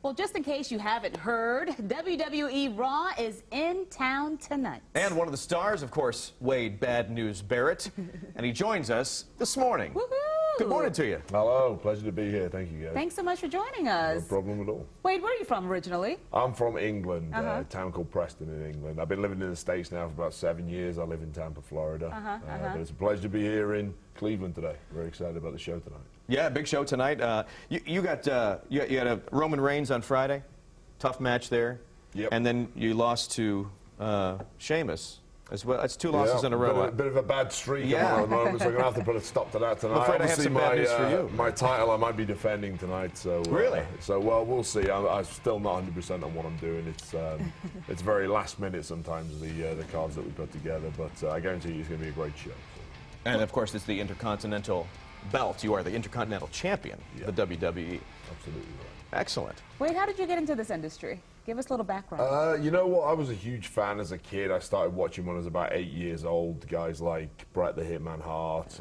Well, just in case you haven't heard, WWE Raw is in town tonight. And one of the stars, of course, Wade Bad News Barrett. And he joins us this morning. Woohoo! Good morning to you. Hello, pleasure to be here. Thank you, guys. Thanks so much for joining us. No problem at all. Wade, where are you from originally? I'm from England, a town called Preston in England. I've been living in the States now for about 7 years. I live in Tampa, Florida. But it's a pleasure to be here in Cleveland today. Very excited about the show tonight. Yeah, big show tonight. You had a Roman Reigns on Friday. Tough match there. Yep. And then you lost to Sheamus as well. That's 2 losses in a row. A bit of a bad streak at the moment, so I'm going to have to put a stop to that tonight. I'm afraid I have some bad news for you. My title I might be defending tonight. So really? Well, we'll see. I'm still not 100% on what I'm doing. It's very last minute sometimes, the cards that we put together, but I guarantee you it's going to be a great show. And of course, it's the Intercontinental belt. You are the Intercontinental Champion of the WWE. Absolutely right. Excellent. Wade, how did you get into this industry? Give us a little background. You know what? I was a huge fan as a kid. I started watching when I was about 8 years old. Guys like Bret the Hitman Hart,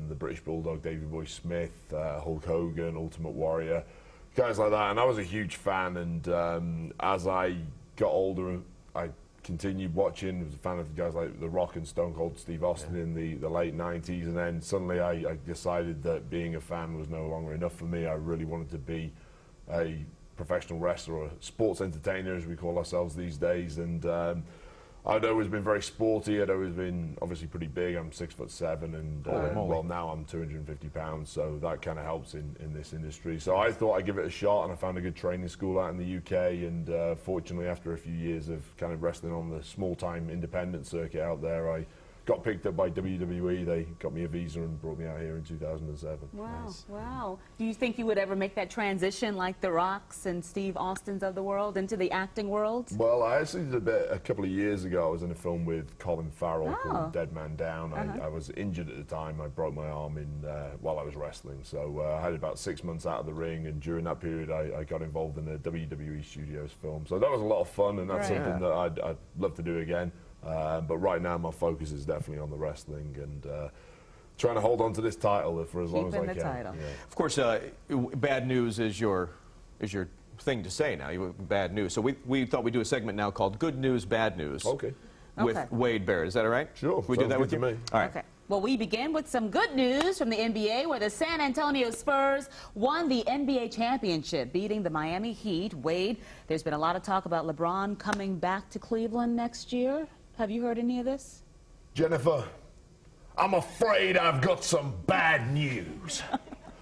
the British Bulldog, Davey Boy Smith, Hulk Hogan, Ultimate Warrior, guys like that. And I was a huge fan. And as I got older, I continued watching. I was a fan of guys like The Rock and Stone Cold Steve Austin in the late 90s. And then suddenly I decided that being a fan was no longer enough for me. I really wanted to be a professional wrestler or a sports entertainer, as we call ourselves these days. And I'd always been very sporty. I'd always been obviously pretty big. I'm 6'7", and well, now I'm 250 pounds, so that kind of helps in this industry. So I thought I'd give it a shot, and I found a good training school out in the UK. And fortunately, after a few years of kind of wrestling on the small-time independent circuit out there, I got picked up by WWE. They got me a visa and brought me out here in 2007. Wow, Nice. wow. Do you think you would ever make that transition like the Rocks and Steve Austins of the world into the acting world? Well, I actually did a couple of years ago. I was in a film with Colin Farrell called Dead Man Down. I was injured at the time. I broke my arm while I was wrestling. So I had about 6 months out of the ring, and during that period I got involved in a WWE Studios film. So that was a lot of fun, and that's something that I'd love to do again. But right now my focus is definitely on the wrestling and trying to hold on to this title for as long as I can. Title. Yeah. Of course, bad news is your thing to say now. Bad news. So we thought we'd do a segment now called Good News, Bad News. Okay. With Wade Barrett. Is that all right? Sure. We do that with you? Me. All right. Okay. Well, we begin with some good news from the NBA, where the San Antonio Spurs won the NBA championship, beating the Miami Heat. Wade, there's been a lot of talk about LeBron coming back to Cleveland next year. Have you heard any of this? Jennifer, I'm afraid I've got some bad news.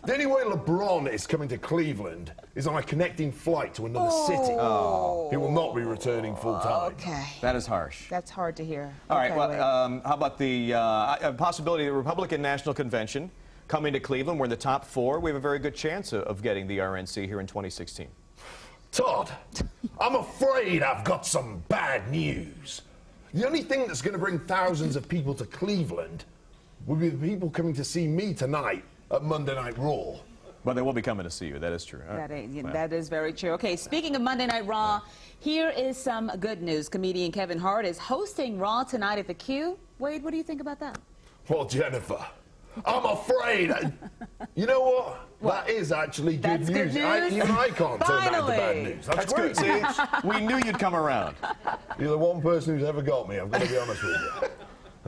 The only way LeBron is coming to Cleveland is on a connecting flight to another city. He will not be returning full time. Okay. That is harsh. That's hard to hear. All right, well, how about the possibility of the Republican National Convention coming to Cleveland? We're in the top 4. We have a very good chance of getting the RNC here in 2016. Todd, I'm afraid I've got some bad news. The only thing that's going to bring thousands of people to Cleveland will be the people coming to see me tonight at Monday Night Raw. Well, they will be coming to see you. That is true. That is very true. Okay, speaking of Monday Night Raw, here is some good news. Comedian Kevin Hart is hosting Raw tonight at the Q. Wade, what do you think about that? Well, Jennifer, I'm afraid. You know what? That is actually good news. Good news. Even I can't turn that into bad news. That's great. See, we knew you'd come around. You're the one person who's ever got me. I'm going to be honest with you.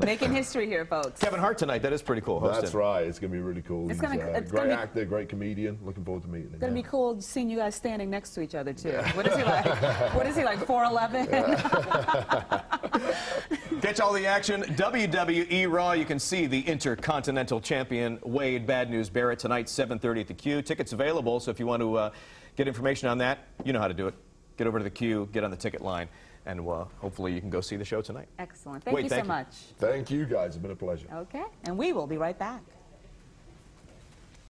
Making history here, folks. Kevin Hart tonight. That is pretty cool. That's right. It's going to be really cool. It's He's a great actor, great comedian. Looking forward to meeting him. It's going to be cool seeing you guys standing next to each other, too. What is he like? What is he like, 4'11"? Catch all the action. WWE Raw. You can see the Intercontinental Champion Wade Bad News Barrett tonight, 7:30 at the Q. Tickets available, so if you want to get information on that, you know how to do it. Get over to the Q, get on the ticket line, and hopefully you can go see the show tonight. Excellent. Thank you so much. Thank you, guys. It's been a pleasure. Okay, and we will be right back.